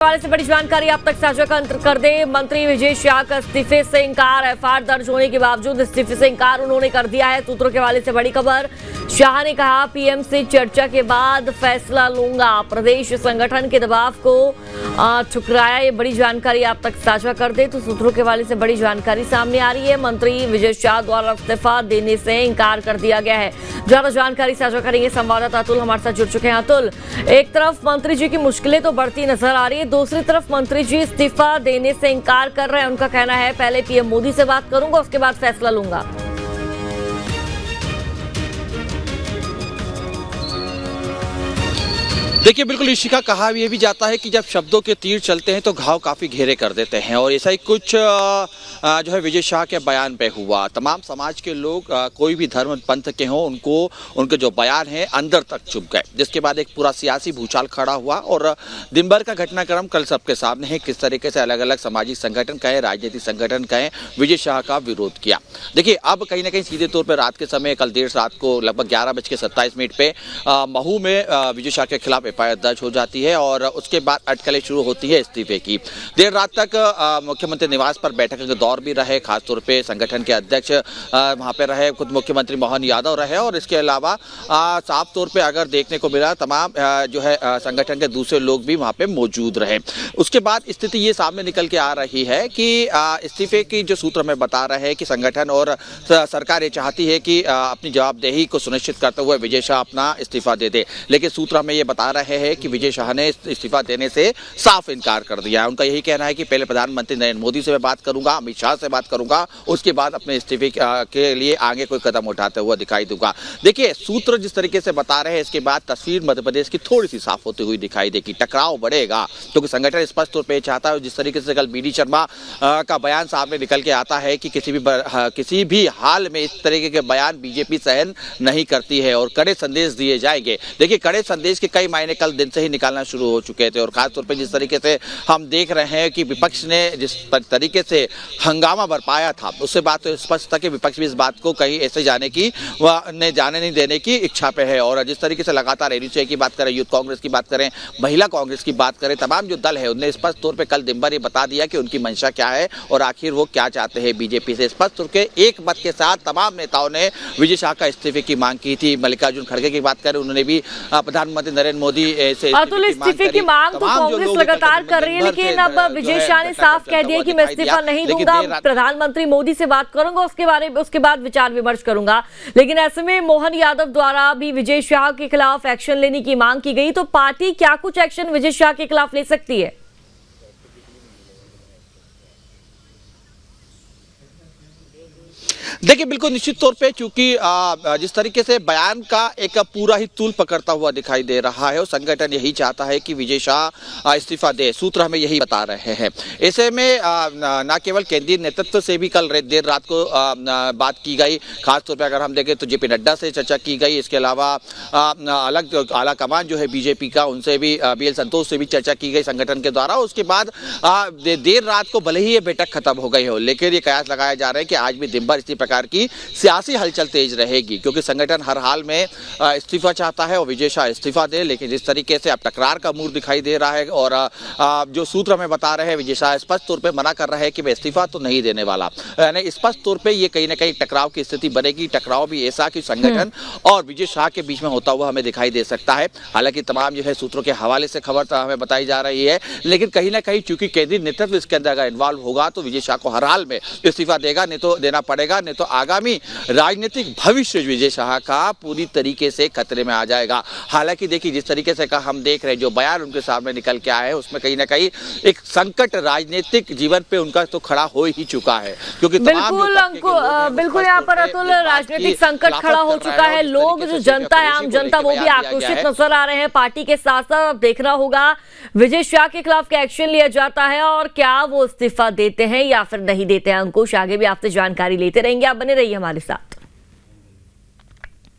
हवाले से बड़ी जानकारी आप तक साझा कर दे। मंत्री विजय शाह का इस्तीफे से इंकार, एफआईआर दर्ज होने के बावजूद इस्तीफे से इंकार उन्होंने कर दिया है। सूत्रों के हवाले से बड़ी खबर। शाह ने कहा, पीएम से चर्चा के बाद फैसला लूंगा, प्रदेश संगठन के दबाव को ठुकराया। ये बड़ी जानकारी आप तक साझा कर दे तो सूत्रों के हवाले से बड़ी जानकारी सामने आ रही है। मंत्री विजय शाह द्वारा इस्तीफा देने से इंकार कर दिया गया है। ज्यादा जानकारी साझा करेंगे संवाददाता अतुल हमारे साथ जुड़ चुके हैं। अतुल, एक तरफ मंत्री जी की मुश्किलें तो बढ़ती नजर आ रही है, दूसरी तरफ मंत्री जी इस्तीफा देने से इंकार कर रहे हैं। उनका कहना है पहले पीएम मोदी से बात करूंगा, उसके बाद फैसला लूंगा। देखिए, बिल्कुल इशिका, कहा यह भी जाता है कि जब शब्दों के तीर चलते हैं तो घाव काफ़ी घेरे कर देते हैं, और ऐसा ही कुछ जो है विजय शाह के बयान पे हुआ। तमाम समाज के लोग, कोई भी धर्म पंथ के हों, उनके जो बयान हैं अंदर तक चुप गए, जिसके बाद एक पूरा सियासी भूचाल खड़ा हुआ। और दिन भर का घटनाक्रम कल सबके सामने है, किस तरीके से अलग अलग सामाजिक संगठन कहें, राजनीतिक संगठन कहें, विजय शाह का विरोध किया। देखिए, अब कहीं ना कहीं सीधे तौर पर रात के समय, कल देर रात को लगभग 11:27 पे महू में विजय शाह के खिलाफ एफआईआर दर्ज हो जाती है, और उसके बाद अटकलें शुरू होती है इस्तीफे की। देर रात तक मुख्यमंत्री निवास पर बैठक के दौर भी रहे, खासतौर पे संगठन के अध्यक्ष वहां पे रहे, खुद मुख्यमंत्री मोहन यादव रहे, और इसके अलावा साफ तौर पे अगर देखने को मिला तमाम जो है संगठन के दूसरे लोग भी वहां पे मौजूद रहे। उसके बाद स्थिति ये सामने निकल के आ रही है कि इस्तीफे की जो सूत्र हमें बता रहे हैं कि संगठन और सरकार ये चाहती है कि अपनी जवाबदेही को सुनिश्चित करते हुए विजय शाह अपना इस्तीफा दे दे, लेकिन सूत्र हमें ये बता रहे हैं कि विजय शाह ने इस्तीफा देने से साफ इनकार कर दिया है। उनका यही कहना है कि पहले प्रधानमंत्री नरेंद्र मोदी से मैं बात करूंगा, अमित शाह से बात करूंगा, उसके बाद अपने इस्तीफे के लिए आगे कोई कदम उठाते हुए दिखाई दूंगा। देखिए, सूत्र जिस तरीके से बता रहे हैं, इसके बाद तस्वीर मध्य प्रदेश की थोड़ी सी साफ होती हुई दिखाई देगी। टकराव बढ़ेगा क्योंकि संगठन स्पष्ट तौर पर चाहता है, जिस तरीके से कल बीडी शर्मा का बयान सामने निकल के आता है कि किसी भी हाल में इस तरीके के बयान बीजेपी सहन नहीं करती है और कड़े संदेश दिए जाएंगे। देखिए, कड़े संदेश के कई मायने कल दिन से ही निकालना शुरू हो चुके थे, और खासतौर पर जिस तरीके से हम देख रहे हैं कि विपक्ष ने जिस तरीके से हंगामा बरपाया था, उससे बात तो स्पष्ट था कि विपक्ष भी इस बात को कहीं ऐसे जाने नहीं देने की इच्छा पे है। और जिस तरीके से लगातार एनडीए की बात करें, यूथ कांग्रेस की बात करें, महिला कांग्रेस की बात करें, तमाम जो दल है उन्हें स्पष्ट तौर पर कल दिन भर ये बता दिया कि उनकी मंशा क्या है और आखिर वो क्या चाहते हैं बीजेपी से। स्पष्ट तौर के एक मत के साथ तमाम नेताओं ने विजय शाह का इस्तीफे की मांग की थी। मल्लिकार्जुन खड़गे की बात करें, उन्होंने भी प्रधानमंत्री नरेंद्र मोदी से इस्तीफे की मांग तो कांग्रेस लगातार कर रही है, लेकिन अब विजय शाह ने साफ कह दिया कि मैं इस्तीफा नहीं दूंगा, प्रधानमंत्री मोदी से बात करूंगा, उसके बाद विचार विमर्श करूंगा। लेकिन ऐसे में मोहन यादव द्वारा भी विजय शाह के खिलाफ एक्शन लेने की मांग की गई, तो पार्टी क्या कुछ एक्शन विजय शाह के खिलाफ ले सकती है? देखिए, बिल्कुल निश्चित तौर पे, क्योंकि जिस तरीके से बयान का एक पूरा ही तूल पकड़ता हुआ दिखाई दे रहा है, और संगठन यही चाहता है कि विजय शाह इस्तीफा दे, सूत्र हमें यही बता रहे हैं। ऐसे में न केवल केंद्रीय नेतृत्व से भी कल देर रात को बात की गई, खासतौर पर अगर हम देखें तो जेपी नड्डा से चर्चा की गई, इसके अलावा अलग आला कमान जो है बीजेपी का, उनसे भी बीएल संतोष से भी चर्चा की गई संगठन के द्वारा। उसके बाद देर रात को भले ही ये बैठक खत्म हो गई हो, लेकिन ये कयास लगाया जा रहा है कि आज भी दिन भर इसी प्रकार की सियासी हलचल तेज रहेगी, क्योंकि संगठन हर हाल में इस्तीफा चाहता है और विजय शाह इस्तीफा दे। लेकिन जिस तरीके से अब टकरार का मूड दिखाई दे रहा है, और जो सूत्र हमें बता रहे हैं, विजय शाह स्पष्ट तौर पे मना कर रहे हैं कि मैं इस्तीफा तो नहीं देने वाला, यानी स्पष्ट तौर पे ये कहीं ना कहीं टकराव की स्थिति बनेगी। टकराव भी ऐसा कि संगठन और विजय शाह के बीच में होता हुआ हमें दिखाई दे सकता है। हालांकि तमाम जो है सूत्रों के हवाले से खबर हमें बताई जा रही है, लेकिन कहीं ना कहीं चूंकि केंद्रीय नेतृत्व इसके अंदर अगर इन्वॉल्व होगा तो विजय शाह को हर हाल में इस्तीफा देगा, नहीं तो देना पड़ेगा, नहीं तो आगामी राजनीतिक भविष्य विजय शाह का पूरी तरीके से खतरे में आ जाएगा। हालांकि देखिए, जिस तरीके से हम देख रहे हैं, जो बयान उनके सामने निकल के आया है, उसमें कहीं ना कहीं एक संकट राजनीतिक जीवन पे उनका तो खड़ा हो ही चुका है, क्योंकि बिल्कुल यहाँ पर अतुल राजनीतिक संकट खड़ा हो चुका है। लोग, जो जनता है, आम जनता, वो भी आक्रोशित नजर आ रहे हैं पार्टी के साथ साथ। अब देखना होगा विजय शाह के खिलाफ क्या एक्शन लिया जाता है और क्या वो इस्तीफा देते हैं या फिर नहीं देते हैं। अंकुश, आगे भी आपसे जानकारी लेते रहेंगे, आप बने रहिए हमारे साथ।